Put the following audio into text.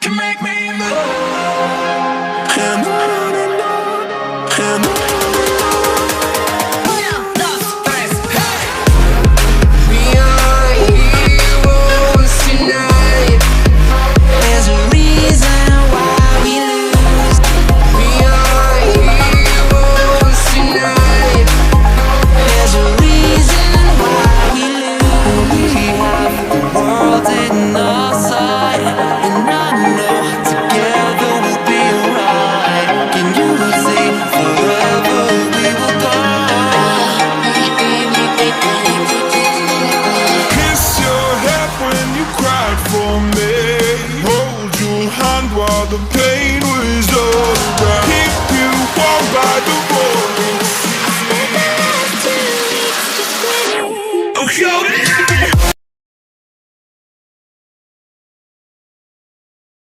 You make me move. And on and on and on. For me, hold your hand while the pain